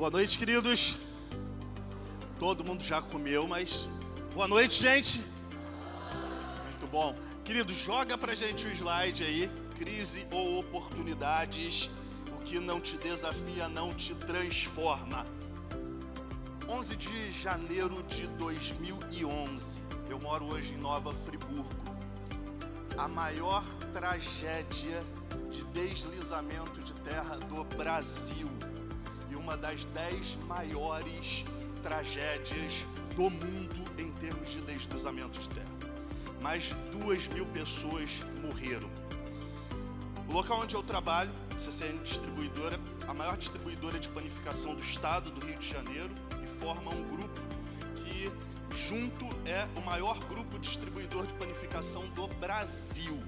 Boa noite, queridos. Todo mundo já comeu, mas... Boa noite, gente. Muito bom. Queridos, joga pra gente o slide aí. Crise ou oportunidades. O que não te desafia, não te transforma. 11 de janeiro de 2011. Eu moro hoje em Nova Friburgo. A maior tragédia de deslizamento de terra do Brasil. E uma das 10 maiores tragédias do mundo em termos de deslizamento de terra. Mais de 2.000 pessoas morreram. O local onde eu trabalho, CCN Distribuidora, a maior distribuidora de panificação do estado do Rio de Janeiro, e forma um grupo que junto é o maior grupo distribuidor de panificação do Brasil.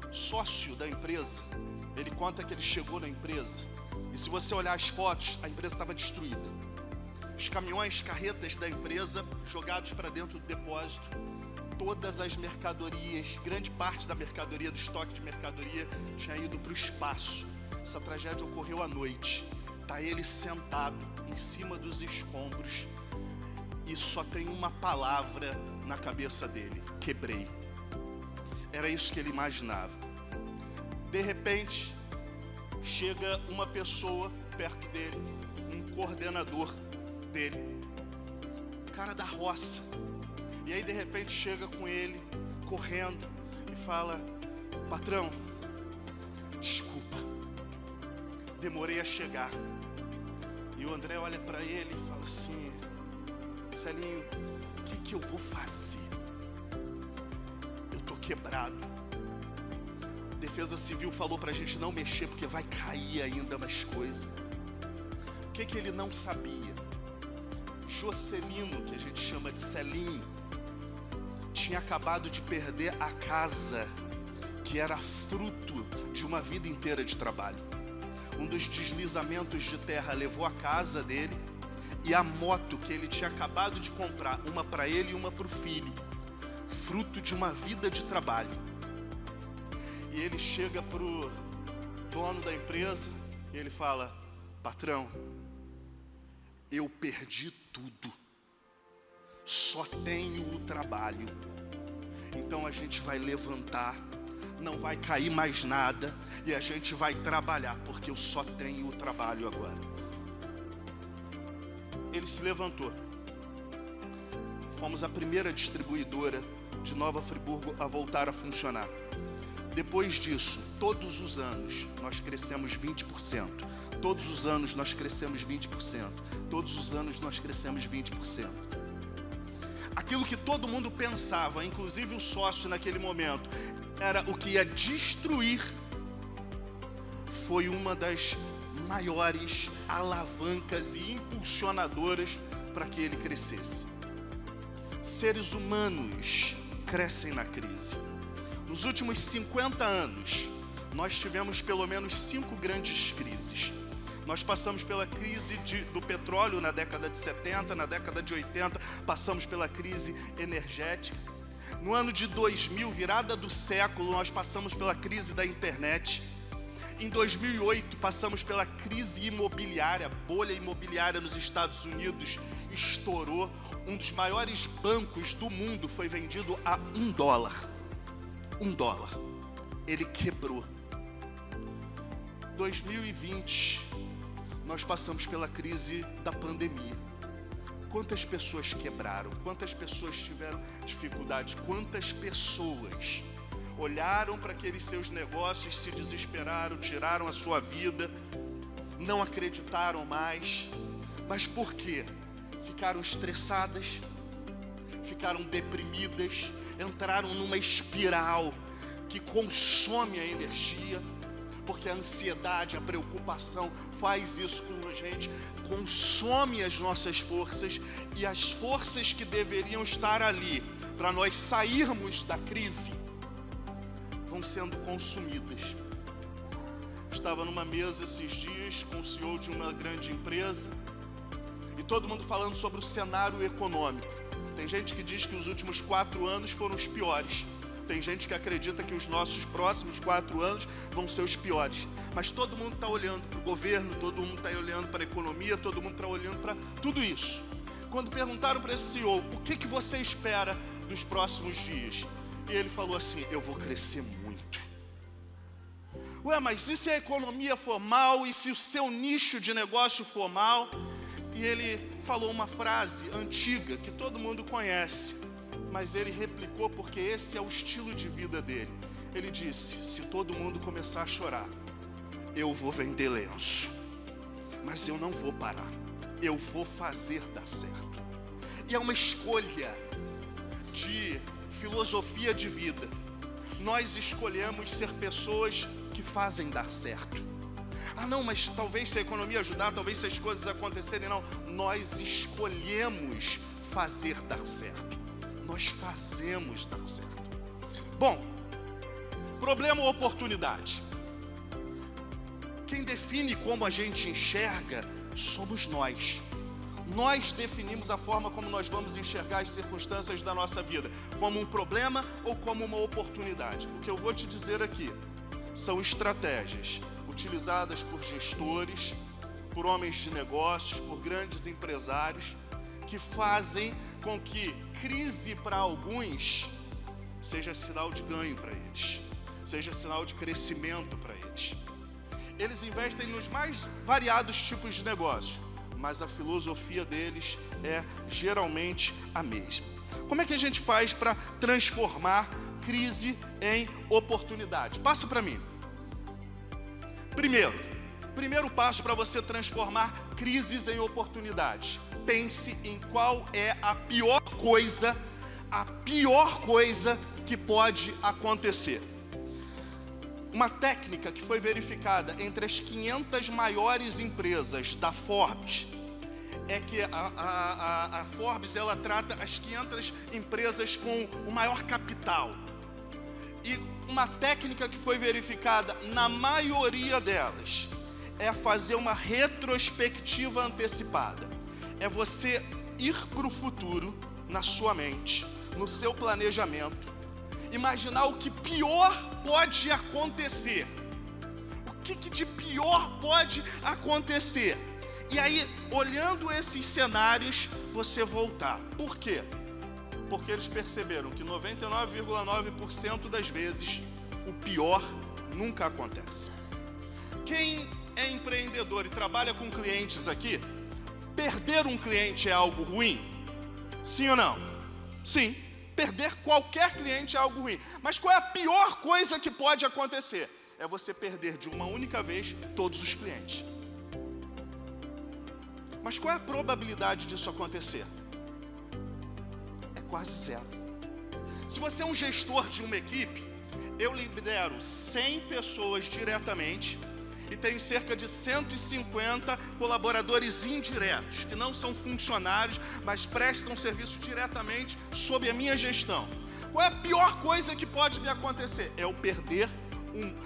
Sócio da empresa, ele conta que ele chegou na empresa e se você olhar as fotos, a empresa estava destruída. Os caminhões, carretas da empresa jogados para dentro do depósito, todas as mercadorias, grande parte da mercadoria, do estoque de mercadoria tinha ido para o espaço. Essa tragédia ocorreu à noite. Está ele sentado em cima dos escombros e só tem uma palavra na cabeça dele: quebrei. Era isso que ele imaginava. De repente, chega uma pessoa perto dele, um coordenador dele, cara da roça. E aí de repente chega com ele, correndo, e fala: patrão, desculpa, demorei a chegar. E o André olha para ele e fala assim: Celinho, o que eu vou fazer? Eu tô quebrado. Defesa Civil falou pra gente não mexer porque vai cair ainda mais coisa. O que ele não sabia? Jocelino, que a gente chama de Celinho, tinha acabado de perder a casa que era fruto de uma vida inteira de trabalho. Um dos deslizamentos de terra levou a casa dele e a moto que ele tinha acabado de comprar, uma para ele e uma para o filho, fruto de uma vida de trabalho. E ele chega pro dono da empresa e ele fala: patrão, eu perdi tudo, só tenho o trabalho. Então a gente vai levantar, não vai cair mais nada e a gente vai trabalhar, porque eu só tenho o trabalho agora. Ele se levantou. Fomos a primeira distribuidora de Nova Friburgo a voltar a funcionar. Depois disso, todos os anos nós crescemos 20%. Todos os anos nós crescemos 20%. Todos os anos nós crescemos 20%. Aquilo que todo mundo pensava, inclusive o sócio naquele momento, era o que ia destruir, foi uma das maiores alavancas e impulsionadoras para que ele crescesse. Seres humanos crescem na crise. Nos últimos 50 anos, nós tivemos pelo menos 5 grandes crises. Nós passamos pela crise do petróleo na década de 70, na década de 80, passamos pela crise energética. No ano de 2000, virada do século, nós passamos pela crise da internet. Em 2008, passamos pela crise imobiliária, bolha imobiliária nos Estados Unidos estourou. Um dos maiores bancos do mundo foi vendido a $1. $1. Ele quebrou. 2020, nós passamos pela crise da pandemia. Quantas pessoas quebraram? Quantas pessoas tiveram dificuldade? Quantas pessoas olharam para aqueles seus negócios, se desesperaram, tiraram a sua vida, não acreditaram mais? Mas por quê? Ficaram estressadas, ficaram deprimidas, entraram numa espiral que consome a energia, porque a ansiedade, a preocupação faz isso com a gente, consome as nossas forças, e as forças que deveriam estar ali para nós sairmos da crise vão sendo consumidas. Estava numa mesa esses dias com o CEO de uma grande empresa e todo mundo falando sobre o cenário econômico. Tem gente que diz que os últimos 4 anos foram os piores. Tem gente que acredita que os nossos próximos 4 anos vão ser os piores. Mas todo mundo está olhando para o governo, todo mundo está olhando para a economia, todo mundo está olhando para tudo isso. Quando perguntaram para esse CEO, o que você espera dos próximos dias? E ele falou assim, eu vou crescer muito. Ué, mas e se a economia for mal? E se o seu nicho de negócio for mal? E ele falou uma frase antiga que todo mundo conhece, mas ele replicou porque esse é o estilo de vida dele. Ele disse, se todo mundo começar a chorar, eu vou vender lenço, mas eu não vou parar, eu vou fazer dar certo. E é uma escolha de filosofia de vida. Nós escolhemos ser pessoas que fazem dar certo. Ah não, mas talvez se a economia ajudar, talvez se as coisas acontecerem, não. Nós escolhemos fazer dar certo. Nós fazemos dar certo. Bom, problema ou oportunidade? Quem define como a gente enxerga somos nós. Nós definimos a forma como nós vamos enxergar as circunstâncias da nossa vida, como um problema ou como uma oportunidade. O que eu vou te dizer aqui são estratégias utilizadas por gestores, por homens de negócios, por grandes empresários, que fazem com que crise para alguns seja sinal de ganho para eles, seja sinal de crescimento para eles. Eles investem nos mais variados tipos de negócios, mas a filosofia deles é geralmente a mesma. Como é que a gente faz para transformar crise em oportunidade? Passa para mim. Primeiro passo para você transformar crises em oportunidades. Pense em qual é a pior coisa que pode acontecer. Uma técnica que foi verificada entre as 500 maiores empresas da Forbes é que a Forbes ela trata as 500 empresas com o maior capital. E uma técnica que foi verificada na maioria delas é fazer uma retrospectiva antecipada. É você ir para o futuro na sua mente, no seu planejamento, imaginar o que pior pode acontecer. O que de pior pode acontecer? E aí, olhando esses cenários, você voltar. Por quê? Porque eles perceberam que 99,9% das vezes o pior nunca acontece. Quem é empreendedor e trabalha com clientes aqui, perder um cliente é algo ruim? Sim ou não? Sim, perder qualquer cliente é algo ruim. Mas qual é a pior coisa que pode acontecer? É você perder de uma única vez todos os clientes. Mas qual é a probabilidade disso acontecer? Quase zero. Se você é um gestor de uma equipe, eu lidero 100 pessoas diretamente e tenho cerca de 150 colaboradores indiretos, que não são funcionários, mas prestam serviço diretamente sob a minha gestão. Qual é a pior coisa que pode me acontecer? É eu perder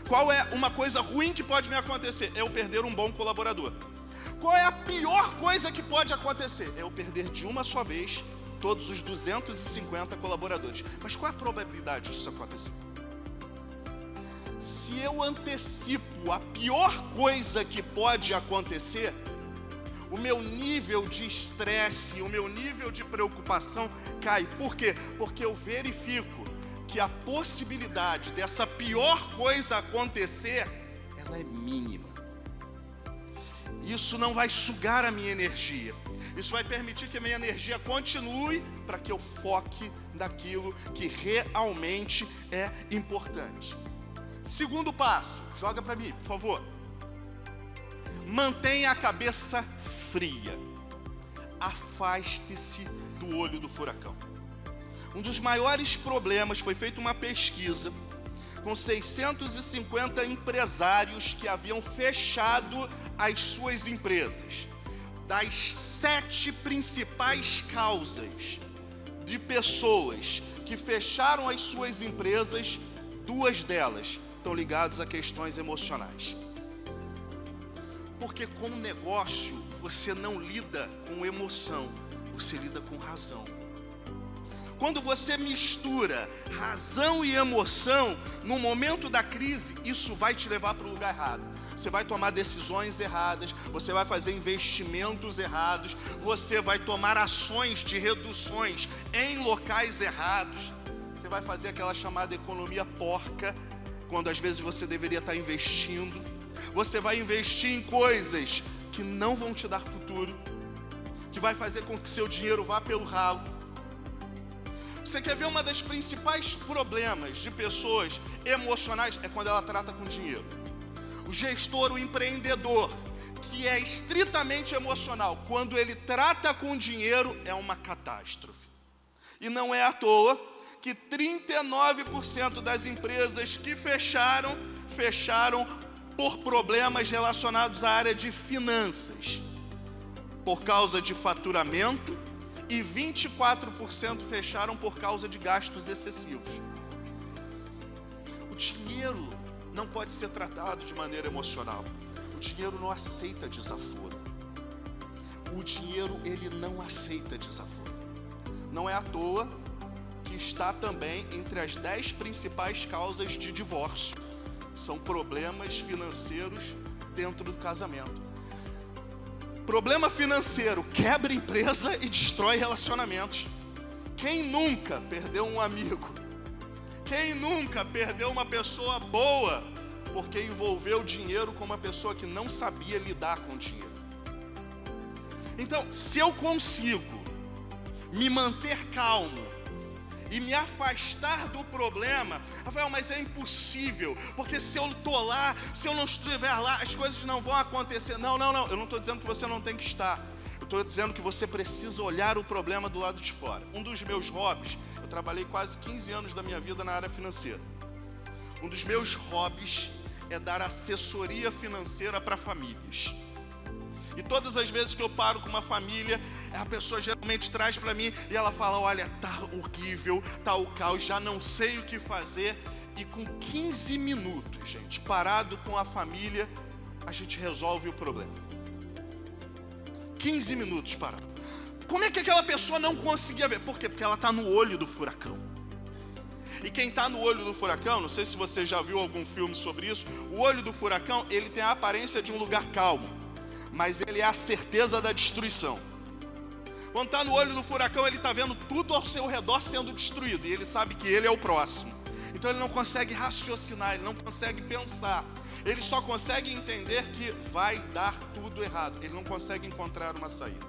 Qual é uma coisa ruim que pode me acontecer? É eu perder um bom colaborador. Qual é a pior coisa que pode acontecer? É eu perder de uma só vez todos os 250 colaboradores. Mas qual é a probabilidade disso acontecer? Se eu antecipo a pior coisa que pode acontecer, o meu nível de estresse, o meu nível de preocupação cai. Por quê? Porque eu verifico que a possibilidade dessa pior coisa acontecer, ela é mínima. Isso não vai sugar a minha energia. Isso vai permitir que a minha energia continue para que eu foque naquilo que realmente é importante. Segundo passo, joga para mim, por favor. Mantenha a cabeça fria. Afaste-se do olho do furacão. Um dos maiores problemas, foi feita uma pesquisa com 650 empresários que haviam fechado as suas empresas. Das 7 principais causas de pessoas que fecharam as suas empresas, 2 delas estão ligadas a questões emocionais. Porque com o negócio, você não lida com emoção, você lida com razão. Quando você mistura razão e emoção, no momento da crise, isso vai te levar para o lugar errado. Você vai tomar decisões erradas, você vai fazer investimentos errados, você vai tomar ações de reduções em locais errados, você vai fazer aquela chamada economia porca, quando às vezes você deveria estar investindo. Você vai investir em coisas que não vão te dar futuro, que vai fazer com que seu dinheiro vá pelo ralo. Você quer ver uma das principais problemas de pessoas emocionais? É quando ela trata com dinheiro. O gestor, o empreendedor, que é estritamente emocional, quando ele trata com dinheiro, é uma catástrofe. E não é à toa que 39% das empresas que fecharam por problemas relacionados à área de finanças, por causa de faturamento, e 24% fecharam por causa de gastos excessivos. O dinheiro não pode ser tratado de maneira emocional. O dinheiro não aceita desaforo. O dinheiro, ele não aceita desaforo. Não é à toa que está também entre as 10 principais causas de divórcio. São problemas financeiros dentro do casamento. Problema financeiro quebra empresa e destrói relacionamentos. Quem nunca perdeu um amigo? Quem nunca perdeu uma pessoa boa porque envolveu dinheiro com uma pessoa que não sabia lidar com dinheiro? Então, se eu consigo me manter calmo e me afastar do problema, Rafael, mas é impossível, porque se eu estou lá, se eu não estiver lá, as coisas não vão acontecer. Não, eu não estou dizendo que você não tem que estar, eu estou dizendo que você precisa olhar o problema do lado de fora. Um dos meus hobbies, eu trabalhei quase 15 anos da minha vida na área financeira. Um dos meus hobbies é dar assessoria financeira para famílias. E todas as vezes que eu paro com uma família, a pessoa geralmente traz para mim e ela fala: olha, tá horrível, tá o caos, já não sei o que fazer. E com 15 minutos, gente, parado com a família, a gente resolve o problema. 15 minutos parado. Como é que aquela pessoa não conseguia ver? Por quê? Porque ela está no olho do furacão. E quem está no olho do furacão, não sei se você já viu algum filme sobre isso, o olho do furacão, ele tem a aparência de um lugar calmo, mas ele é a certeza da destruição. Quando está no olho do furacão, ele está vendo tudo ao seu redor sendo destruído, e ele sabe que ele é o próximo. Então ele não consegue raciocinar, ele não consegue pensar, ele só consegue entender que vai dar tudo errado, ele não consegue encontrar uma saída.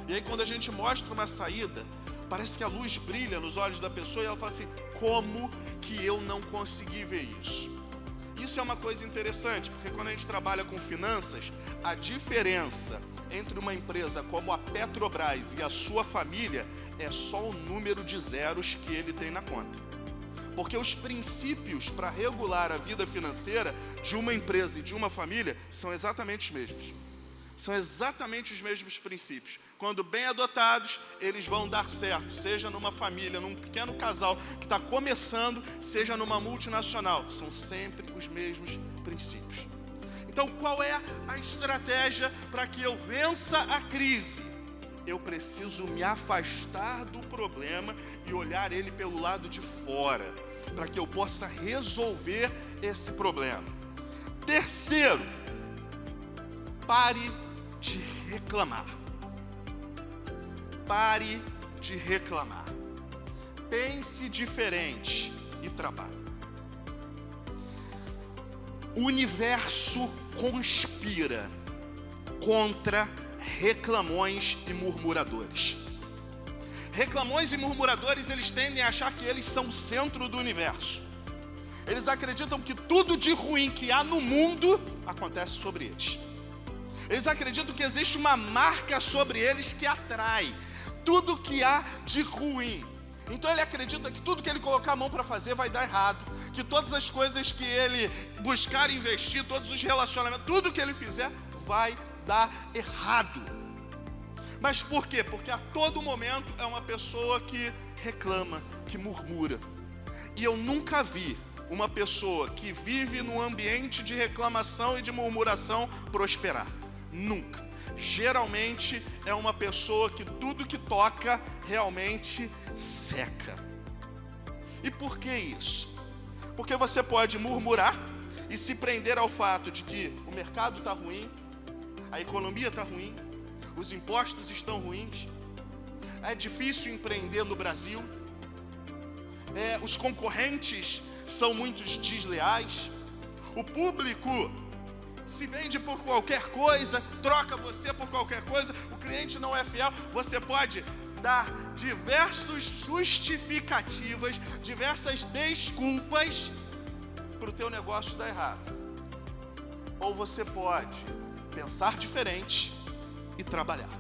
E aí quando a gente mostra uma saída, parece que a luz brilha nos olhos da pessoa e ela fala assim: como que eu não consegui ver isso? Isso é uma coisa interessante, porque quando a gente trabalha com finanças, a diferença entre uma empresa como a Petrobras e a sua família é só o número de zeros que ele tem na conta. Porque os princípios para regular a vida financeira de uma empresa e de uma família são exatamente os mesmos. São exatamente os mesmos princípios. Quando bem adotados, eles vão dar certo, seja numa família, num pequeno casal que está começando, seja numa multinacional. São sempre os mesmos princípios. Então, qual é a estratégia para que eu vença a crise? Eu preciso me afastar do problema e olhar ele pelo lado de fora, para que eu possa resolver esse problema. Terceiro, pare de reclamar. Pare de reclamar. Pense diferente e trabalhe. O universo conspira contra reclamões e murmuradores. Reclamões e murmuradores, eles tendem a achar que eles são o centro do universo. Eles acreditam que tudo de ruim que há no mundo acontece sobre eles. Eles acreditam que existe uma marca sobre eles que atrai tudo que há de ruim. Então ele acredita que tudo que ele colocar a mão para fazer vai dar errado, que todas as coisas que ele buscar investir, todos os relacionamentos, tudo que ele fizer vai dar errado. Mas por quê? Porque a todo momento é uma pessoa que reclama, que murmura. E eu nunca vi uma pessoa que vive num ambiente de reclamação e de murmuração prosperar. Nunca. Geralmente é uma pessoa que tudo que toca realmente seca. E por que isso? Porque você pode murmurar e se prender ao fato de que o mercado está ruim, a economia está ruim, os impostos estão ruins, é difícil empreender no Brasil, os concorrentes são muito desleais, o público se vende por qualquer coisa, troca você por qualquer coisa, o cliente não é fiel. Você pode dar diversas justificativas, diversas desculpas para o teu negócio dar errado. Ou você pode pensar diferente e trabalhar.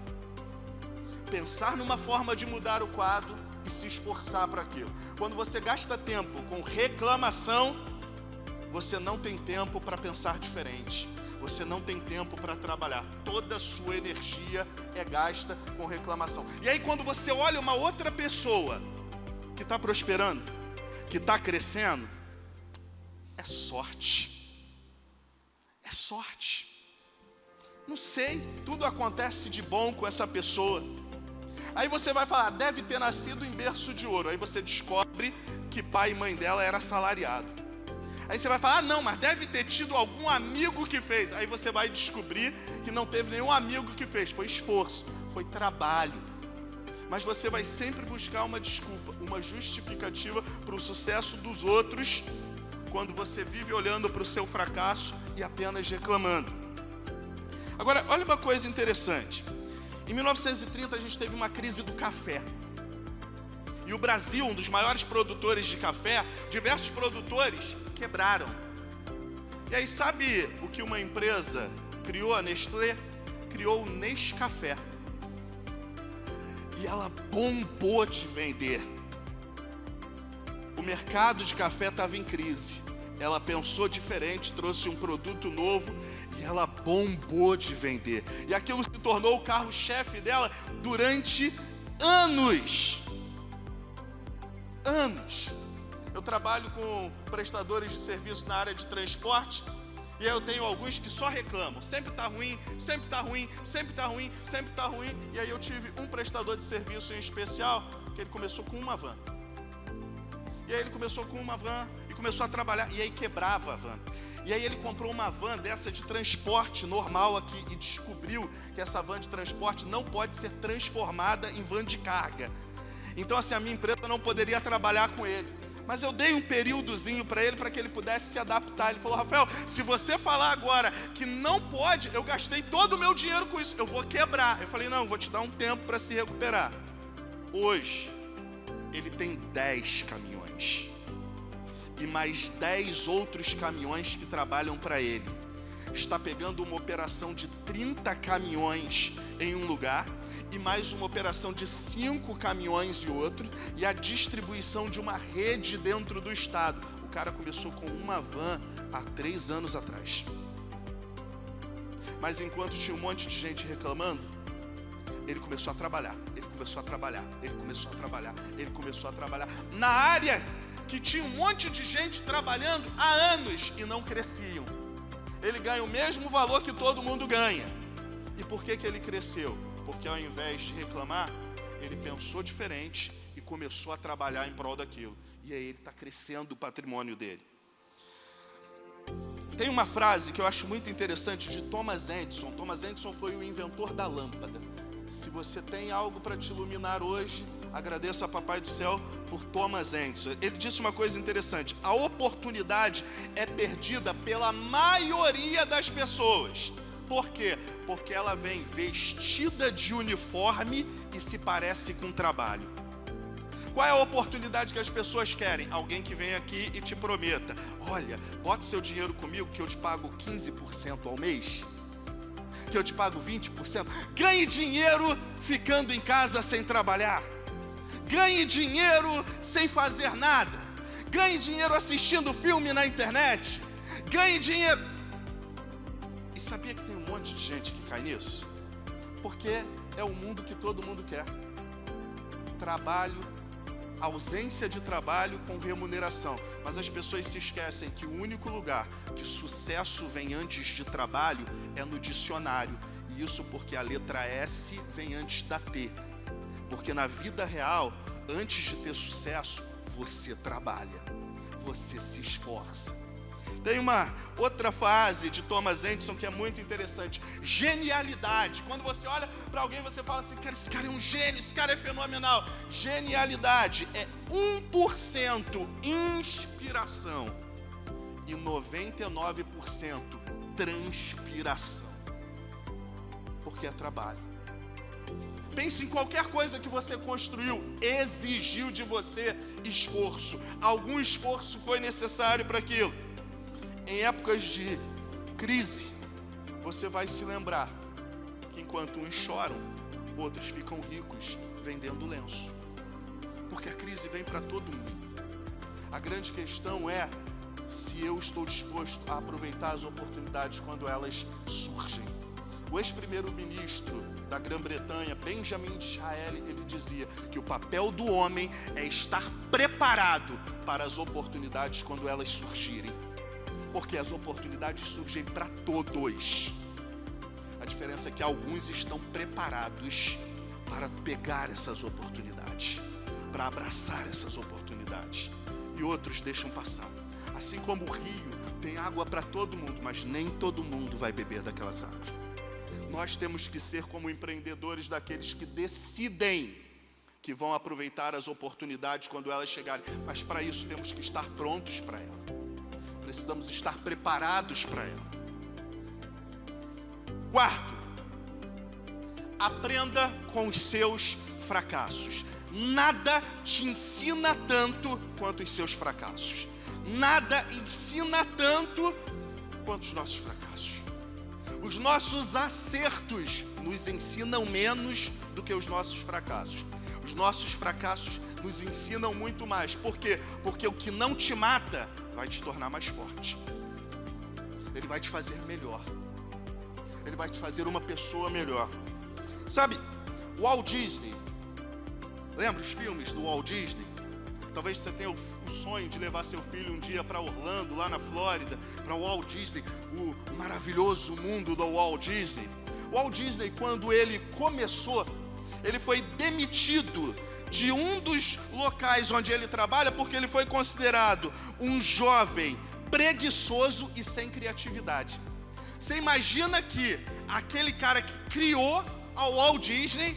Pensar numa forma de mudar o quadro e se esforçar para aquilo. Quando você gasta tempo com reclamação, você não tem tempo para pensar diferente. Você não tem tempo para trabalhar. Toda a sua energia é gasta com reclamação. E aí quando você olha uma outra pessoa que está prosperando, que está crescendo, é sorte. É sorte. Não sei, tudo acontece de bom com essa pessoa. Aí você vai falar, deve ter nascido em berço de ouro. Aí você descobre que pai e mãe dela era assalariado. Aí você vai falar, não, mas deve ter tido algum amigo que fez. Aí você vai descobrir que não teve nenhum amigo que fez. Foi esforço, foi trabalho. Mas você vai sempre buscar uma desculpa, uma justificativa para o sucesso dos outros, quando você vive olhando para o seu fracasso e apenas reclamando. Agora, olha uma coisa interessante. Em 1930 a gente teve uma crise do café. E o Brasil, um dos maiores produtores de café, diversos produtores quebraram. E aí sabe o que uma empresa criou, a Nestlé? Criou o Nescafé. E ela bombou de vender. O mercado de café estava em crise. Ela pensou diferente, trouxe um produto novo e ela bombou de vender. E aquilo se tornou o carro-chefe dela durante anos. Anos. Eu trabalho com prestadores de serviço na área de transporte. E aí eu tenho alguns que só reclamam. Sempre está ruim, sempre está ruim, sempre está ruim, sempre está ruim. E aí eu tive um prestador de serviço em especial, que ele começou com uma van. E aí ele começou com uma van e começou a trabalhar. E aí quebrava a van. E aí ele comprou uma van dessa de transporte normal aqui e descobriu que essa van de transporte não pode ser transformada em van de carga. Então assim, a minha empresa não poderia trabalhar com ele. Mas eu dei um períodozinho para ele, para que ele pudesse se adaptar. Ele falou, Rafael, se você falar agora que não pode, eu gastei todo o meu dinheiro com isso, eu vou quebrar. Eu falei, não, eu vou te dar um tempo para se recuperar. Hoje, ele tem 10 caminhões. E mais 10 outros caminhões que trabalham para ele. Está pegando uma operação de 30 caminhões em um lugar, e mais uma operação de 5 caminhões e outro, e a distribuição de uma rede dentro do estado. O cara começou com uma van há 3 anos atrás. Mas enquanto tinha um monte de gente reclamando, ele começou a trabalhar, ele começou a trabalhar, ele começou a trabalhar, ele começou a trabalhar, na área que tinha um monte de gente trabalhando há anos e não cresciam. Ele ganha o mesmo valor que todo mundo ganha. E por que ele cresceu? Porque ao invés de reclamar, ele pensou diferente e começou a trabalhar em prol daquilo. E aí ele está crescendo o patrimônio dele. Tem uma frase que eu acho muito interessante de Thomas Edison. Thomas Edison foi o inventor da lâmpada. Se você tem algo para te iluminar hoje, agradeça a Papai do Céu por Thomas Edison. Ele disse uma coisa interessante: a oportunidade é perdida pela maioria das pessoas. Por quê? Porque ela vem vestida de uniforme e se parece com trabalho. Qual é a oportunidade que as pessoas querem? Alguém que vem aqui e te prometa: olha, bota seu dinheiro comigo que eu te pago 15% ao mês, que eu te pago 20%. Ganhe dinheiro ficando em casa sem trabalhar. Ganhe dinheiro sem fazer nada. Ganhe dinheiro assistindo filme na internet. Ganhe dinheiro. E sabia que tem um monte de gente que cai nisso? Porque é o mundo que todo mundo quer. Trabalho, ausência de trabalho com remuneração. Mas as pessoas se esquecem que o único lugar que sucesso vem antes de trabalho é no dicionário. E isso porque a letra S vem antes da T. Porque na vida real, antes de ter sucesso, você trabalha, você se esforça. Tem uma outra frase de Thomas Edison que é muito interessante: genialidade. Quando você olha para alguém, você fala assim: cara, esse cara é um gênio, esse cara é fenomenal. Genialidade é 1% inspiração e 99% transpiração. Porque é trabalho. Pense em qualquer coisa que você construiu, exigiu de você esforço. Algum esforço foi necessário para aquilo. Em épocas de crise, você vai se lembrar que enquanto uns choram, outros ficam ricos vendendo lenço. Porque a crise vem para todo mundo. A grande questão é se eu estou disposto a aproveitar as oportunidades quando elas surgem. O ex-primeiro-ministro da Grã-Bretanha, Benjamin Disraeli, ele dizia que o papel do homem é estar preparado para as oportunidades quando elas surgirem. Porque as oportunidades surgem para todos. A diferença é que alguns estão preparados para pegar essas oportunidades, para abraçar essas oportunidades, e outros deixam passar. Assim como o rio tem água para todo mundo, mas nem todo mundo vai beber daquelas águas. Nós temos que ser como empreendedores daqueles que decidem que vão aproveitar as oportunidades quando elas chegarem, mas para isso temos que estar prontos para ela. Precisamos estar preparados para ela. Quarto, aprenda com os seus fracassos. Nada te ensina tanto quanto os seus fracassos. Nada ensina tanto quanto os nossos fracassos. Os nossos acertos nos ensinam menos do que os nossos fracassos. Os nossos fracassos nos ensinam muito mais. Por quê? Porque o que não te mata vai te tornar mais forte. Ele vai te fazer melhor. Ele vai te fazer uma pessoa melhor. Sabe, o Walt Disney, lembra os filmes do Walt Disney? Talvez você tenha o sonho de levar seu filho um dia para Orlando, lá na Flórida, para o Walt Disney, o maravilhoso mundo do Walt Disney. O Walt Disney, quando ele começou, ele foi demitido de um dos locais onde ele trabalha, porque ele foi considerado um jovem preguiçoso e sem criatividade. Você imagina que aquele cara que criou a Walt Disney,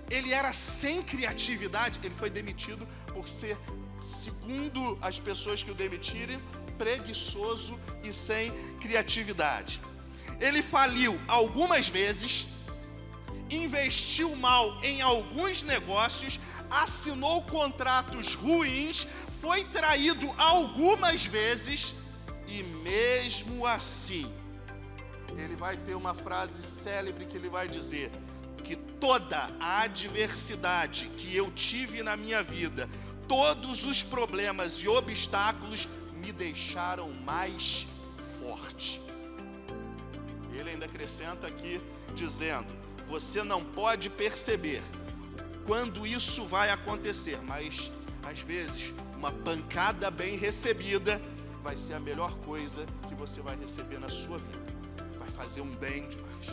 ele era sem criatividade, ele foi demitido por ser, segundo as pessoas que o demitirem, preguiçoso e sem criatividade. Ele faliu algumas vezes, investiu mal em alguns negócios, assinou contratos ruins, foi traído algumas vezes e mesmo assim, ele vai ter uma frase célebre que ele vai dizer: que toda a adversidade que eu tive na minha vida, todos os problemas e obstáculos me deixaram mais forte. Ele ainda acrescenta aqui dizendo: você não pode perceber quando isso vai acontecer, mas às vezes uma pancada bem recebida vai ser a melhor coisa que você vai receber na sua vida. Vai fazer um bem demais,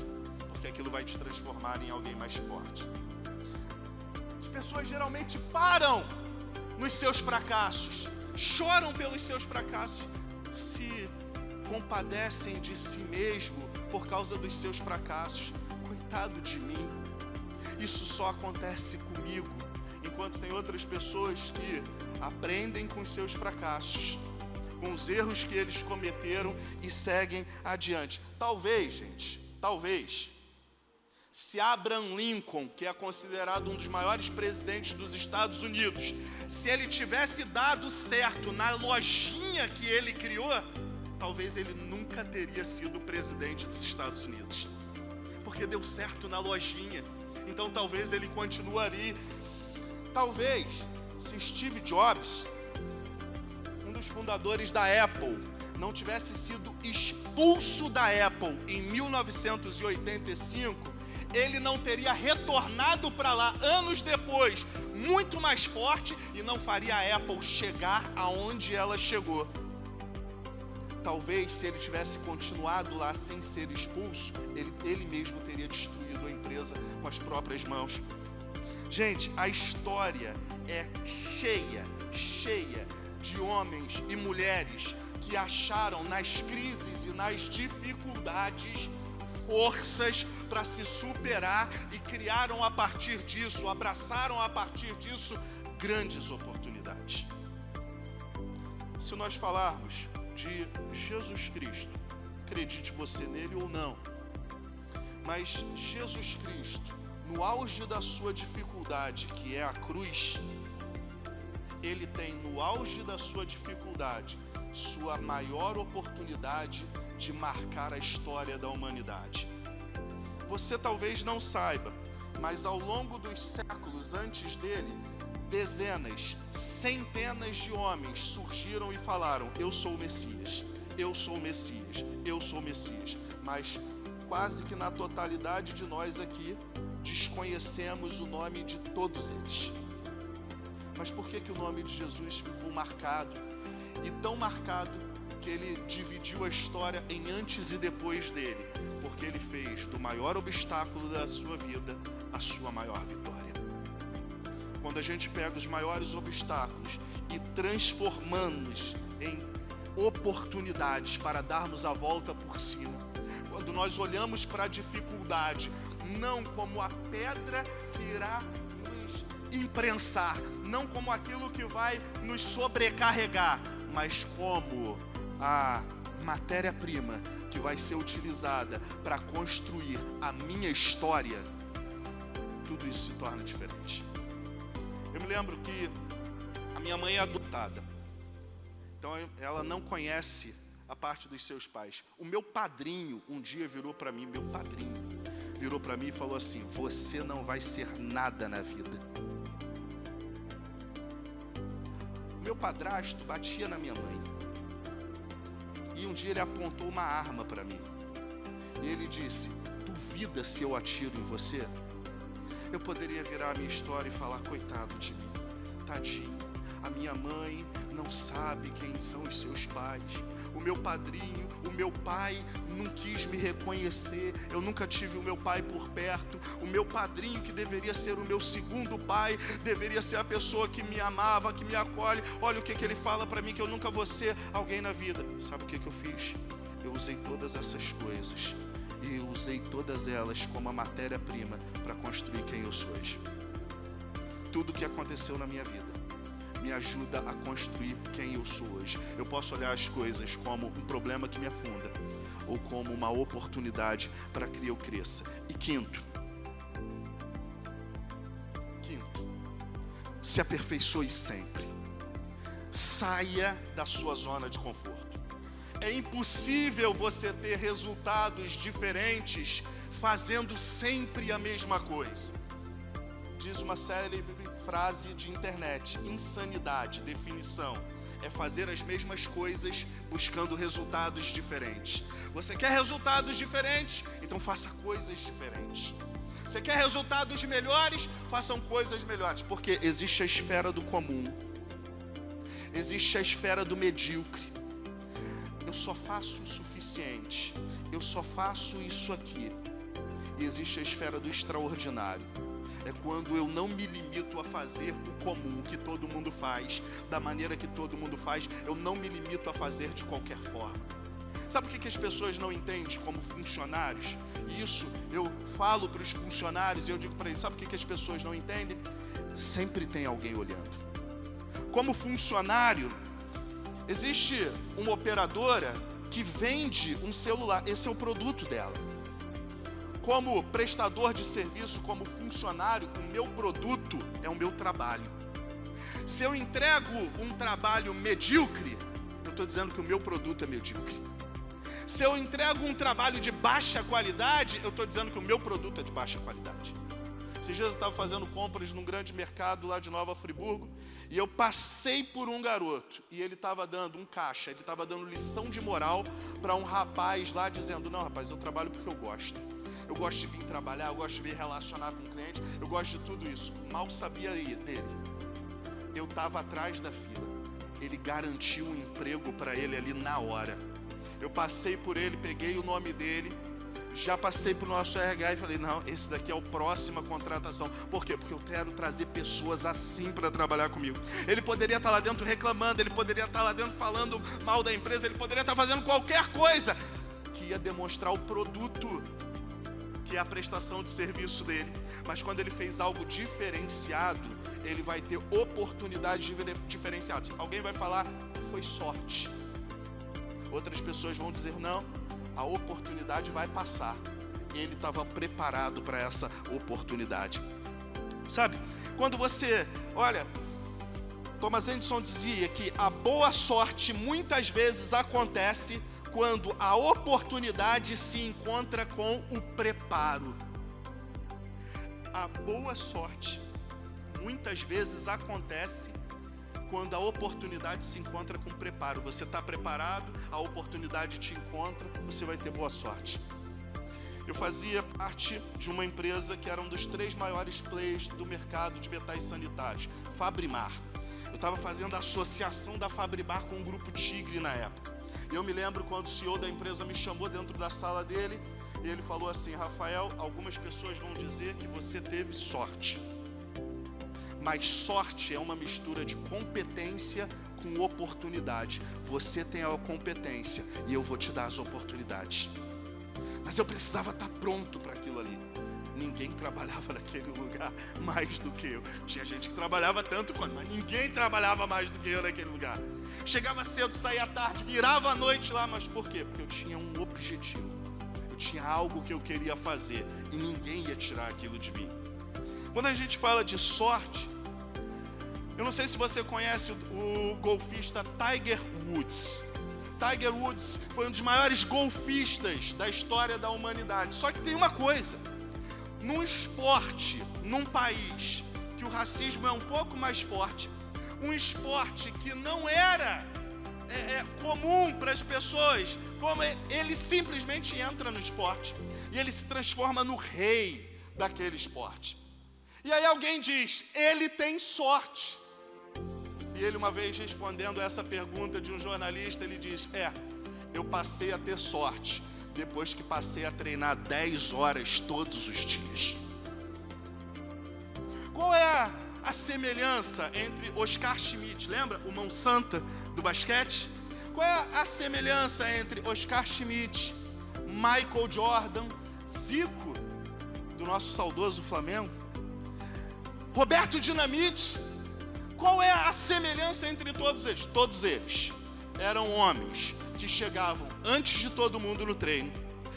porque aquilo vai te transformar em alguém mais forte. As pessoas geralmente param nos seus fracassos, choram pelos seus fracassos, se compadecem de si mesmo por causa dos seus fracassos. Coitado de mim, isso só acontece comigo, enquanto tem outras pessoas que aprendem com os seus fracassos, com os erros que eles cometeram e seguem adiante. Talvez, gente, se Abraham Lincoln, que é considerado um dos maiores presidentes dos Estados Unidos, se ele tivesse dado certo na lojinha que ele criou, talvez ele nunca teria sido presidente dos Estados Unidos, porque deu certo na lojinha. Então talvez ele continuaria. Talvez, se Steve Jobs, um dos fundadores da Apple, não tivesse sido expulso da Apple em 1985, ele não teria retornado para lá anos depois, muito mais forte, e não faria a Apple chegar aonde ela chegou. talvez se ele tivesse continuado lá sem ser expulso, ele mesmo teria destruído a empresa com as próprias mãos. Gente, a história é cheia de homens e mulheres que acharam nas crises e nas dificuldades forças para se superar e criaram a partir disso, abraçaram a partir disso grandes oportunidades. Se nós falarmos de Jesus Cristo, acredite você nele ou não, mas Jesus Cristo, no auge da sua dificuldade, que é a cruz, ele tem no auge da sua dificuldade, sua maior oportunidade de marcar a história da humanidade. Você talvez não saiba, mas ao longo dos séculos antes dele, dezenas, centenas de homens surgiram e falaram: eu sou o Messias, eu sou o Messias, eu sou o Messias. Mas quase que na totalidade de nós aqui desconhecemos o nome de todos eles. Mas por que o nome de Jesus ficou marcado? E tão marcado que ele dividiu a história em antes e depois dele, porque ele fez do maior obstáculo da sua vida a sua maior vitória. Quando a gente pega os maiores obstáculos e transformamos em oportunidades para darmos a volta por cima, quando nós olhamos para a dificuldade não como a pedra que irá nos imprensar, não como aquilo que vai nos sobrecarregar, mas como a matéria-prima que vai ser utilizada para construir a minha história, tudo isso se torna diferente. Eu me lembro que a minha mãe é adotada, então ela não conhece a parte dos seus pais. O meu padrinho um dia virou para mim, e falou assim: você não vai ser nada na vida. O meu padrasto batia na minha mãe, e um dia ele apontou uma arma para mim, e ele disse: duvida se eu atiro em você? Eu poderia virar a minha história e falar: coitado de mim, tadinho, a minha mãe não sabe quem são os seus pais, o meu padrinho, o meu pai não quis me reconhecer, eu nunca tive o meu pai por perto, o meu padrinho, que deveria ser o meu segundo pai, deveria ser a pessoa que me amava, que me acolhe, olha o que ele fala para mim, que eu nunca vou ser alguém na vida. Sabe o que eu fiz? Eu usei todas essas coisas, e usei todas elas como a matéria-prima para construir quem eu sou hoje. Tudo que aconteceu na minha vida me ajuda a construir quem eu sou hoje. Eu posso olhar as coisas como um problema que me afunda, ou como uma oportunidade para que eu cresça. E quinto, se aperfeiçoe sempre. Saia da sua zona de conforto. É impossível você ter resultados diferentes fazendo sempre a mesma coisa. Diz uma célebre frase de internet: insanidade, definição, é fazer as mesmas coisas buscando resultados diferentes. Você quer resultados diferentes? Então faça coisas diferentes. Você quer resultados melhores? Façam coisas melhores, porque existe a esfera do comum, existe a esfera do medíocre. Eu só faço o suficiente, eu só faço isso aqui. E existe a esfera do extraordinário. É quando eu não me limito a fazer o comum, que todo mundo faz, da maneira que todo mundo faz, eu não me limito a fazer de qualquer forma. Sabe o que as pessoas não entendem como funcionários? E isso eu falo para os funcionários e eu digo para eles: sabe o que as pessoas não entendem? Sempre tem alguém olhando. Como funcionário, existe uma operadora que vende um celular, esse é o produto dela. Como prestador de serviço, como funcionário, o meu produto é o meu trabalho. Se eu entrego um trabalho medíocre, eu estou dizendo que o meu produto é medíocre. Se eu entrego um trabalho de baixa qualidade, eu estou dizendo que o meu produto é de baixa qualidade. Esses dias eu estava fazendo compras num grande mercado lá de Nova Friburgo, e eu passei por um garoto, e ele estava dando um caixa, ele estava dando lição de moral para um rapaz lá, dizendo: não, rapaz, eu trabalho porque eu gosto. Eu gosto de vir trabalhar, eu gosto de me relacionar com o cliente, eu gosto de tudo isso. Mal sabia dele. Eu estava atrás da fila. Ele garantiu um emprego para ele ali na hora. Eu passei por ele, peguei o nome dele, já passei para o nosso RH e falei, não, esse daqui é o próximo a contratação. Por quê? Porque eu quero trazer pessoas assim para trabalhar comigo. Ele poderia estar lá dentro reclamando, ele poderia estar lá dentro falando mal da empresa, ele poderia estar fazendo qualquer coisa que ia demonstrar o produto, que é a prestação de serviço dele. Mas quando ele fez algo diferenciado, ele vai ter oportunidades diferenciadas. Alguém vai falar, foi sorte. Outras pessoas vão dizer, não, a oportunidade vai passar. Ele estava preparado para essa oportunidade. Sabe, quando você, olha, Thomas Edison dizia que a boa sorte muitas vezes acontece quando a oportunidade se encontra com o preparo. A boa sorte muitas vezes acontece quando a oportunidade se encontra com preparo. Você está preparado, a oportunidade te encontra, você vai ter boa sorte. Eu fazia parte de uma empresa que era um dos 3 maiores players do mercado de metais sanitários, Fabrimar. Eu estava fazendo a associação da Fabrimar com o Grupo Tigre na época. Eu me lembro quando o CEO da empresa me chamou dentro da sala dele, e ele falou assim, Rafael, algumas pessoas vão dizer que você teve sorte. Mas sorte é uma mistura de competência com oportunidade. Você tem a competência e eu vou te dar as oportunidades. Mas eu precisava estar pronto para aquilo ali. Ninguém trabalhava naquele lugar mais do que eu. Tinha gente que trabalhava tanto quanto, mas ninguém trabalhava mais do que eu naquele lugar. Chegava cedo, saía tarde, virava a noite lá, mas por quê? Porque eu tinha um objetivo. Eu tinha algo que eu queria fazer e ninguém ia tirar aquilo de mim. Quando a gente fala de sorte, eu não sei se você conhece o golfista Tiger Woods. Tiger Woods foi um dos maiores golfistas da história da humanidade. Só que tem uma coisa, num esporte, num país que o racismo é um pouco mais forte, um esporte que não era comum para as pessoas, como ele simplesmente entra no esporte e ele se transforma no rei daquele esporte. E aí alguém diz, ele tem sorte. E ele uma vez respondendo essa pergunta de um jornalista, ele diz, eu passei a ter sorte depois que passei a treinar 10 horas todos os dias. Qual é a semelhança entre Oscar Schmidt, lembra? O mão santa do basquete? Qual é a semelhança entre Oscar Schmidt, Michael Jordan, Zico, do nosso saudoso Flamengo, Roberto Dinamite? Qual é a semelhança entre todos eles? Todos eles eram homens que chegavam antes de todo mundo no treino,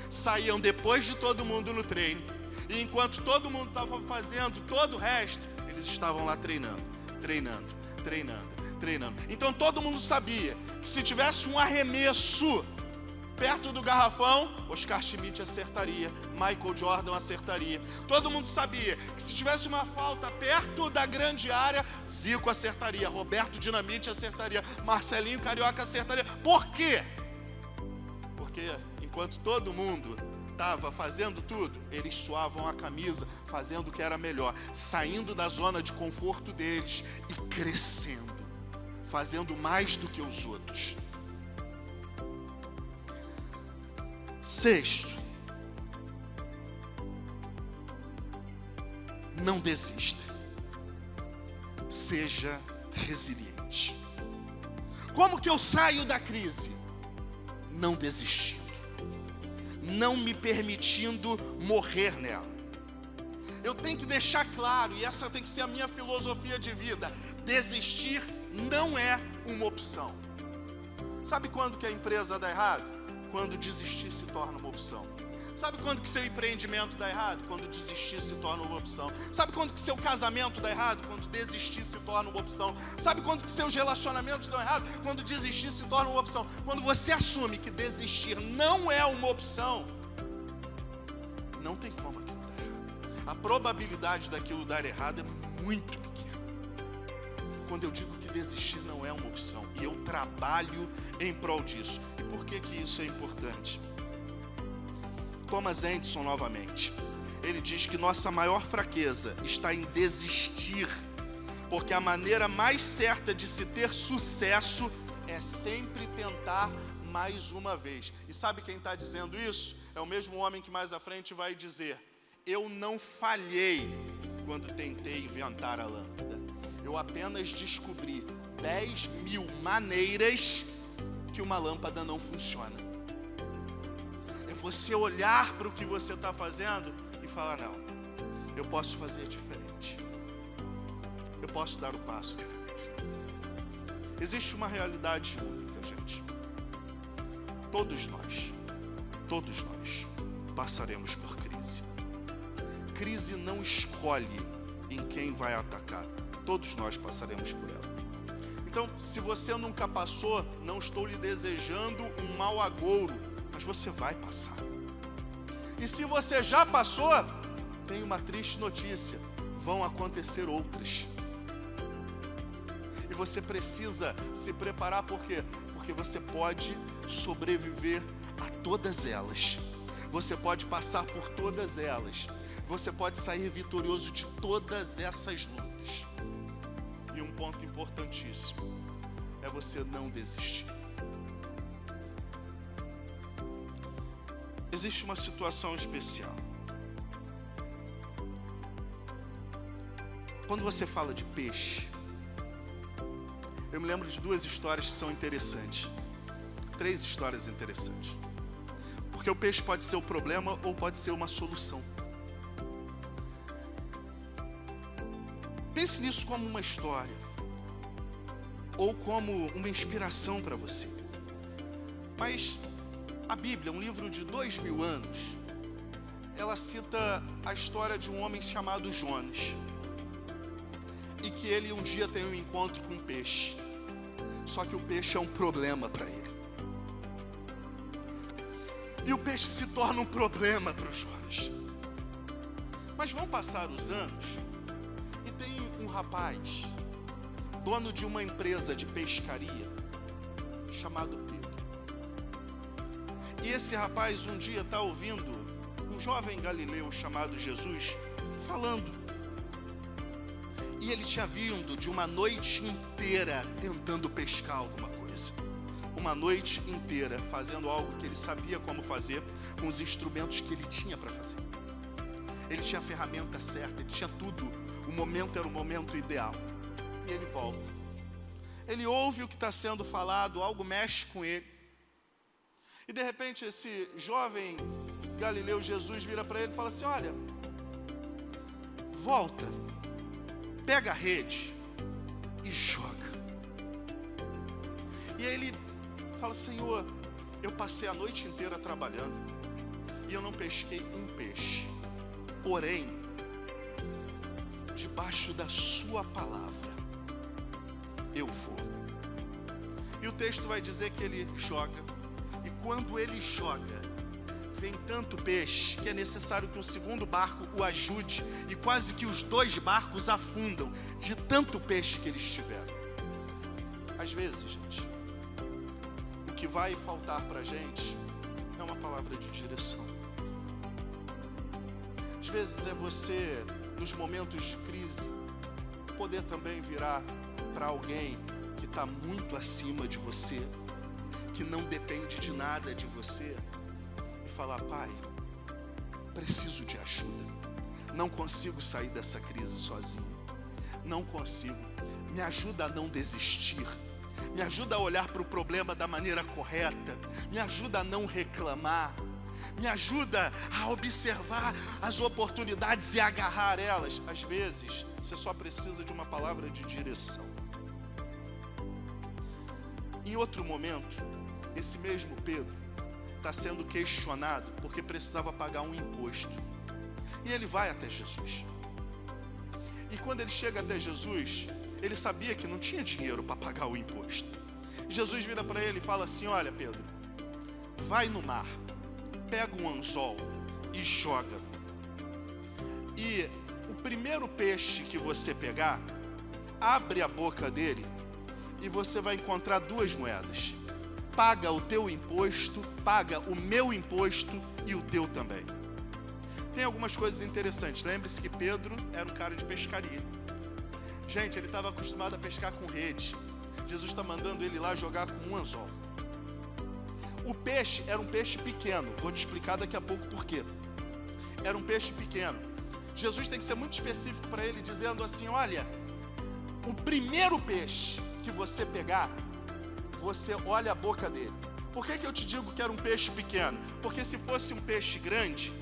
saíam depois de todo mundo no treino, e enquanto todo mundo estava fazendo todo o resto, eles estavam lá treinando. Então todo mundo sabia que se tivesse um arremesso perto do garrafão, Oscar Schmidt acertaria, Michael Jordan acertaria. Todo mundo sabia que se tivesse uma falta perto da grande área, Zico acertaria, Roberto Dinamite acertaria, Marcelinho Carioca acertaria. Por quê? Porque enquanto todo mundo estava fazendo tudo, eles suavam a camisa, fazendo o que era melhor, saindo da zona de conforto deles e crescendo, fazendo mais do que os outros. Sexto, não desista. Seja resiliente. Como que eu saio da crise? Não desistindo. Não me permitindo morrer nela. Eu tenho que deixar claro, e essa tem que ser a minha filosofia de vida, desistir não é uma opção. Sabe quando que a empresa dá errado? Quando desistir se torna uma opção. Sabe quando que seu empreendimento dá errado? Quando desistir se torna uma opção. Sabe quando que seu casamento dá errado? Quando desistir se torna uma opção. Sabe quando que seus relacionamentos dão errado? Quando desistir se torna uma opção. Quando você assume que desistir não é uma opção, não tem como aquilo dar errado. A probabilidade daquilo dar errado é muito pequena. Quando eu digo que desistir não é uma opção, e eu trabalho em prol disso. E por que que isso é importante? Thomas Edison novamente, ele diz que nossa maior fraqueza está em desistir, porque a maneira mais certa de se ter sucesso é sempre tentar mais uma vez. E sabe quem está dizendo isso? É o mesmo homem que mais à frente vai dizer: eu não falhei quando tentei inventar a lâmpada. Eu apenas descobri 10.000 maneiras que uma lâmpada não funciona. É você olhar para o que você está fazendo e falar: não, eu posso fazer diferente. Eu posso dar o passo diferente. Existe uma realidade única, gente. Todos nós passaremos por crise. Crise não escolhe em quem vai atacar. Todos nós passaremos por ela. Então, se você nunca passou, não estou lhe desejando um mau agouro, mas você vai passar. E se você já passou, tem uma triste notícia: vão acontecer outras. E você precisa se preparar, por quê? Porque você pode sobreviver a todas elas. Você pode passar por todas elas. Você pode sair vitorioso de todas essas lutas. E um ponto importantíssimo é você não desistir. Existe uma situação especial. Quando você fala de peixe, eu me lembro de duas histórias que são interessantes. 3 histórias interessantes. Porque o peixe pode ser o problema ou pode ser uma solução. Pense nisso como uma história, ou como uma inspiração para você. Mas a Bíblia, um livro de 2000 anos, ela cita a história de um homem chamado Jonas, e que ele um dia tem um encontro com um peixe. Só que o peixe é um problema para ele. E o peixe se torna um problema para o Jonas. Mas vão passar os anos, e tem um rapaz, dono de uma empresa de pescaria, chamado Pedro. E esse rapaz um dia está ouvindo um jovem galileu chamado Jesus falando. E ele tinha vindo de uma noite inteira tentando pescar alguma coisa. Uma noite inteira fazendo algo que ele sabia como fazer, com os instrumentos que ele tinha para fazer. Ele tinha a ferramenta certa, ele tinha tudo. O momento era o momento ideal. E ele volta. Ele ouve o que está sendo falado, algo mexe com ele. E de repente esse jovem galileu Jesus vira para ele e fala assim: olha, volta, pega a rede e joga. E aí ele fala: Senhor, eu passei a noite inteira trabalhando e eu não pesquei um peixe. Porém, debaixo da sua palavra, eu vou. E o texto vai dizer que ele joga. E quando ele joga, vem tanto peixe que é necessário que um segundo barco o ajude. E quase que os 2 barcos afundam de tanto peixe que eles tiveram. Às vezes, gente, o que vai faltar para a gente é uma palavra de direção. Às vezes é você, nos momentos de crise, poder também virar para alguém que está muito acima de você, que não depende de nada de você, e falar: pai, preciso de ajuda, não consigo sair dessa crise sozinho, não consigo, me ajuda a não desistir, me ajuda a olhar para o problema da maneira correta, me ajuda a não reclamar, me ajuda a observar as oportunidades e agarrar elas. Às vezes, você só precisa de uma palavra de direção. Em outro momento, esse mesmo Pedro está sendo questionado porque precisava pagar um imposto. E ele vai até Jesus. E quando ele chega até Jesus, ele sabia que não tinha dinheiro para pagar o imposto. Jesus vira para ele e fala assim: olha, Pedro, vai no mar, pega um anzol e joga. E o primeiro peixe que você pegar, abre a boca dele e você vai encontrar 2 moedas. Paga o teu imposto, paga o meu imposto e o teu também. Tem algumas coisas interessantes. Lembre-se que Pedro era um cara de pescaria. Gente, ele estava acostumado a pescar com rede. Jesus está mandando ele lá jogar com um anzol. O peixe era um peixe pequeno. Vou te explicar daqui a pouco por quê. Era um peixe pequeno. Jesus tem que ser muito específico para ele, dizendo assim: olha, o primeiro peixe que você pegar, você olha a boca dele. Por que eu te digo que era um peixe pequeno? Porque se fosse um peixe grande,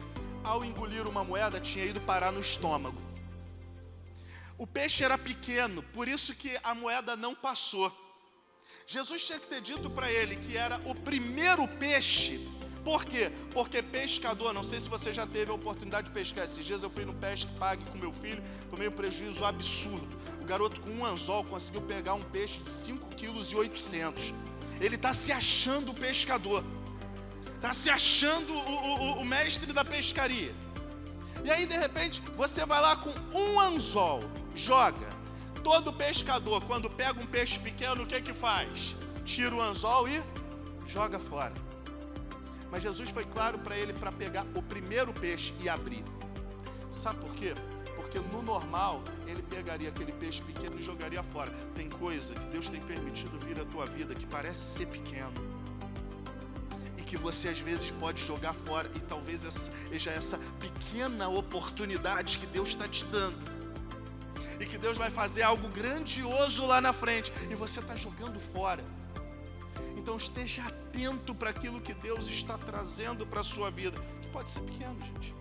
ao engolir uma moeda, tinha ido parar no estômago. O peixe era pequeno, por isso que a moeda não passou. Jesus tinha que ter dito para ele que era o primeiro peixe. Por quê? Porque pescador, não sei se você já teve a oportunidade de pescar. Esses dias eu fui no Pesque Pague com meu filho, tomei um prejuízo absurdo. O garoto com um anzol conseguiu pegar um peixe de 5,8 kg. Ele está se achando o pescador, está se achando o mestre da pescaria. E aí de repente você vai lá com um anzol, joga. Todo pescador, quando pega um peixe pequeno, o que faz? Tira o anzol e joga fora. Mas Jesus foi claro para ele para pegar o primeiro peixe e abrir. Sabe por quê? Porque no normal, ele pegaria aquele peixe pequeno e jogaria fora. Tem coisa que Deus tem permitido vir à tua vida que parece ser pequeno, e que você às vezes pode jogar fora, e talvez seja essa pequena oportunidade que Deus está te dando, e que Deus vai fazer algo grandioso lá na frente, e você está jogando fora. Então esteja atento para aquilo que Deus está trazendo para a sua vida, que pode ser pequeno, gente.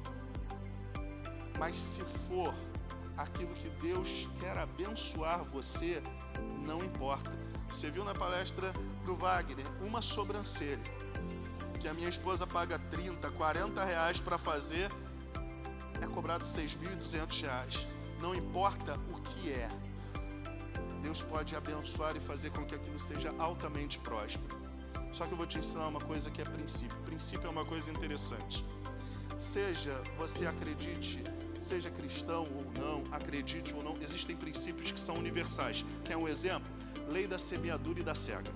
Mas se for aquilo que Deus quer abençoar você, não importa. Você viu na palestra do Wagner, uma sobrancelha, que a minha esposa paga 30, 40 reais para fazer, é cobrado 6.200 reais. Não importa o que é, Deus pode abençoar e fazer com que aquilo seja altamente próspero. Só que eu vou te ensinar uma coisa que é princípio. Princípio é uma coisa interessante. Seja você acredite, seja cristão ou não, acredite ou não, existem princípios que são universais. Quer um exemplo? Lei da semeadura e da cega.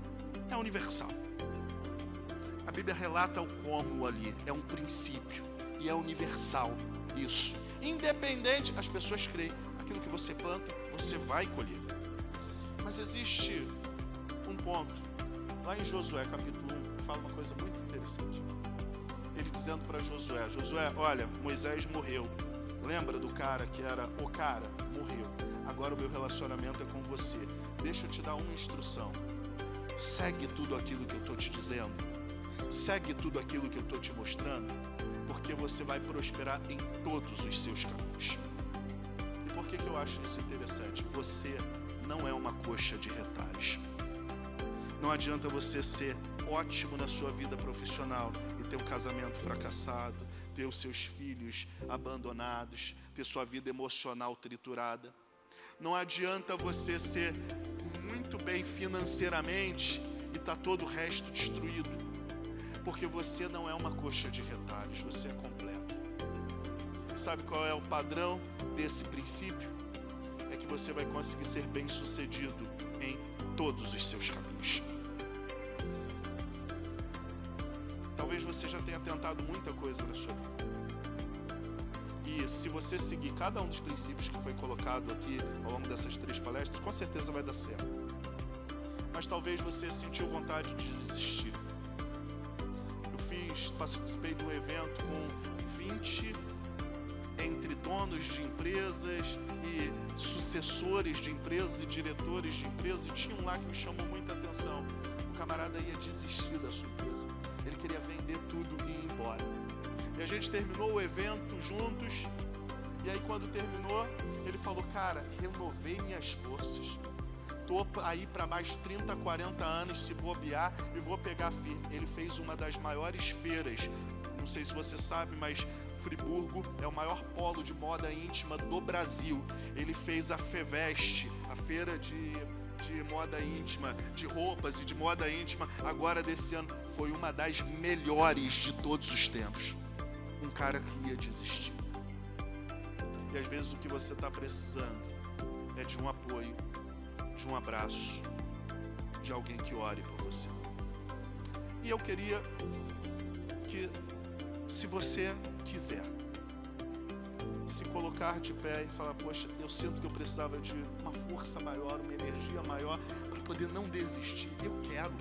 É universal. A Bíblia relata o como ali, é um princípio e é universal isso. Independente, as pessoas creem, aquilo que você planta, você vai colher. Mas existe um ponto, lá em Josué capítulo 1, fala uma coisa muito interessante. Ele dizendo para Josué: Josué, olha, Moisés morreu. Lembra do cara que era o cara? Morreu. Agora o meu relacionamento é com você. Deixa eu te dar uma instrução. Segue tudo aquilo que eu estou te dizendo. Segue tudo aquilo que eu estou te mostrando, porque você vai prosperar em todos os seus caminhos. E por que eu acho isso interessante? Você não é uma coxa de retalhos. Não adianta você ser ótimo na sua vida profissional e ter um casamento fracassado, ter os seus filhos abandonados, ter sua vida emocional triturada. Não adianta você ser muito bem financeiramente e tá todo o resto destruído, porque você não é uma coxa de retalhos, você é completo. E sabe qual é o padrão desse princípio? É que você vai conseguir ser bem-sucedido em todos os seus caminhos. Talvez você já tenha tentado muita coisa na sua vida. E se você seguir cada um dos princípios que foi colocado aqui ao longo dessas 3 palestras, com certeza vai dar certo. Mas talvez você sentiu vontade de desistir. Participei de um evento com 20 entre donos de empresas e sucessores de empresas e diretores de empresas, e tinha um lá que me chamou muita atenção. O camarada ia desistir da sua empresa, ele queria vender tudo e ir embora. E a gente terminou o evento juntos, e aí quando terminou, ele falou: cara, renovei minhas forças, tô aí para mais de 30, 40 anos se bobear e vou pegar firme. Ele fez uma das maiores feiras, não sei se você sabe, mas Friburgo é o maior polo de moda íntima do Brasil. Ele fez a FEVEST, a feira de moda íntima, de roupas e de moda íntima, agora desse ano. Foi uma das melhores de todos os tempos. Um cara que ia desistir. E às vezes o que você está precisando é de um apoio, de um abraço, de alguém que ore por você. E eu queria que, se você quiser, se colocar de pé e falar: poxa, eu sinto que eu precisava de uma força maior, uma energia maior para poder não desistir. Eu quero,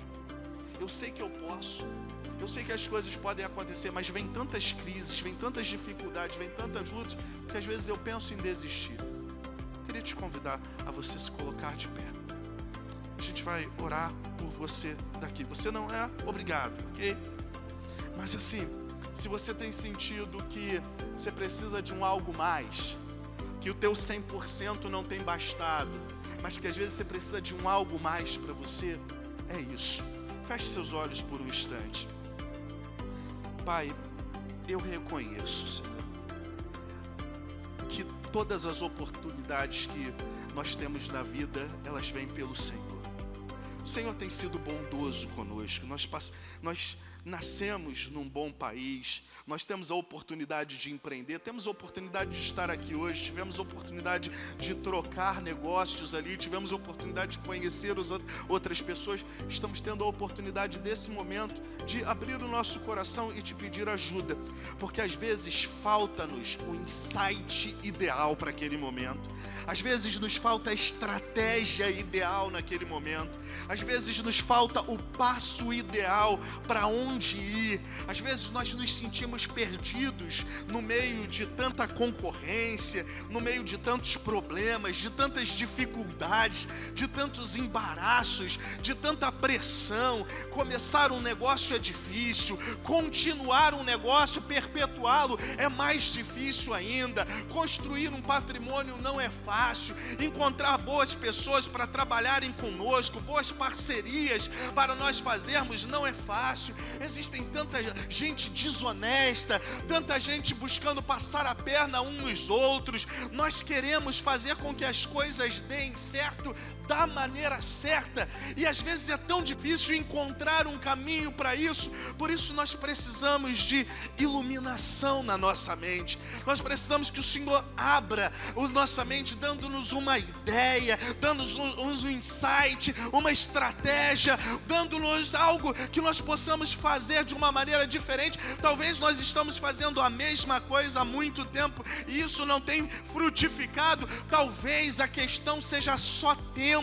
eu sei que eu posso, Eu sei que as coisas podem acontecer, mas vem tantas crises, vem tantas dificuldades, vem tantas lutas, que às vezes eu penso em desistir. Eu queria te convidar a você se colocar de pé. A gente vai orar por você daqui. Você não é obrigado, ok? Mas assim, se você tem sentido que você precisa de um algo mais, que o teu 100% não tem bastado, mas que às vezes você precisa de um algo mais para você, é isso. Feche seus olhos por um instante. Pai, eu reconheço, Senhor, que todas as oportunidades que nós temos na vida, elas vêm pelo Senhor. O Senhor tem sido bondoso conosco. Nós nascemos num bom país, nós temos a oportunidade de empreender, temos a oportunidade de estar aqui hoje, tivemos a oportunidade de trocar negócios ali, tivemos a oportunidade de conhecer outras pessoas, estamos tendo a oportunidade desse momento de abrir o nosso coração e te pedir ajuda, porque às vezes falta-nos o insight ideal para aquele momento, às vezes nos falta a estratégia ideal naquele momento, às vezes nos falta o passo ideal para onde ir. Às vezes nós nos sentimos perdidos no meio de tanta concorrência, no meio de tantos problemas, de tantas dificuldades, de tantos embaraços, de tanta pressão. Começar um negócio é difícil, continuar um negócio, perpetuá-lo é mais difícil ainda. Construir um patrimônio não é fácil. Encontrar boas pessoas para trabalharem conosco, boas parcerias para nós fazermos não é fácil. Existem tanta gente desonesta, tanta gente buscando passar a perna uns nos outros. Nós queremos fazer com que as coisas deem certo da maneira certa, e às vezes é tão difícil encontrar um caminho para isso. Por isso nós precisamos de iluminação na nossa mente. Nós precisamos que o Senhor abra a nossa mente, dando-nos uma ideia, dando-nos um insight, uma estratégia, dando-nos algo que nós possamos fazer de uma maneira diferente. Talvez nós estamos fazendo a mesma coisa há muito tempo e isso não tem frutificado. Talvez a questão seja só tempo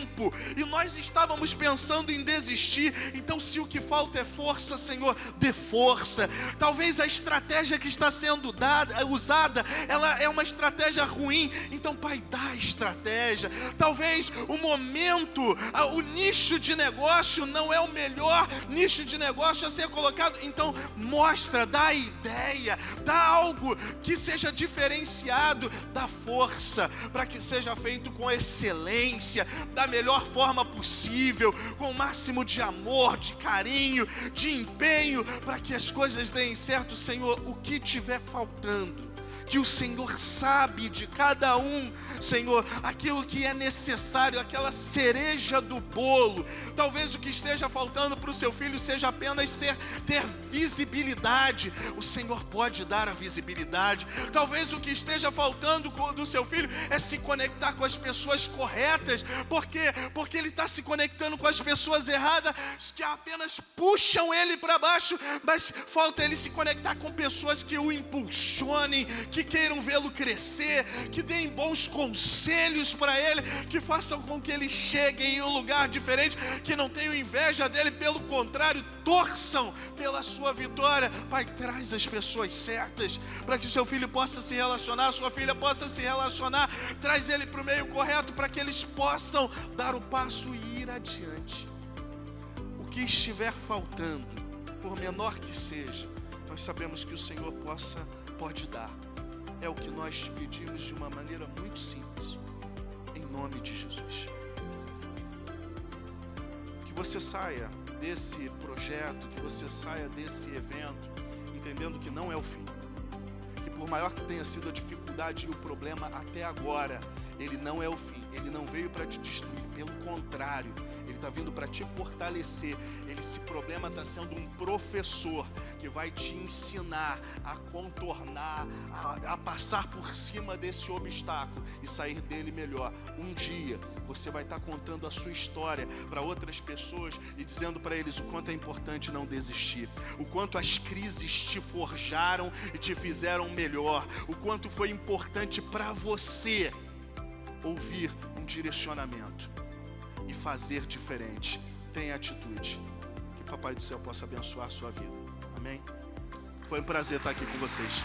e nós estávamos pensando em desistir. Então, se o que falta é força, Senhor, dê força. Talvez a estratégia que está sendo usada, ela é uma estratégia ruim. Então, Pai, dá a estratégia. Talvez o momento, o nicho de negócio não é o melhor nicho de negócio a ser colocado. Então mostra, dá ideia, dá algo que seja diferenciado, dá força para que seja feito com excelência, da melhor forma possível, com o máximo de amor, de carinho, de empenho, para que as coisas deem certo. Senhor, o que tiver faltando, que o Senhor sabe de cada um, Senhor, aquilo que é necessário, aquela cereja do bolo. Talvez o que esteja faltando para o seu filho seja apenas ter visibilidade. O Senhor pode dar a visibilidade. Talvez o que esteja faltando do seu filho é se conectar com as pessoas corretas. Por quê? Porque ele está se conectando com as pessoas erradas, que apenas puxam ele para baixo, mas falta ele se conectar com pessoas que o impulsionem, que queiram vê-lo crescer, que deem bons conselhos para ele, que façam com que ele chegue em um lugar diferente, que não tenham inveja dele, pelo contrário, torçam pela sua vitória. Pai, traz as pessoas certas, para que seu filho possa se relacionar, sua filha possa se relacionar, traz ele para o meio correto, para que eles possam dar o passo e ir adiante. O que estiver faltando, por menor que seja, nós sabemos que o Senhor pode dar. É o que nós te pedimos de uma maneira muito simples, em nome de Jesus. Que você saia desse projeto, que você saia desse evento, entendendo que não é o fim. Que por maior que tenha sido a dificuldade e o problema até agora, ele não é o fim. Ele não veio para te destruir, pelo contrário, ele está vindo para te fortalecer. Esse problema está sendo um professor que vai te ensinar a contornar, a passar por cima desse obstáculo e sair dele melhor. Um dia você vai estar contando a sua história para outras pessoas e dizendo para eles o quanto é importante não desistir, o quanto as crises te forjaram e te fizeram melhor, o quanto foi importante para você ouvir um direcionamento e fazer diferente. Tenha atitude. Que Papai do Céu possa abençoar a sua vida. Amém? Foi um prazer estar aqui com vocês.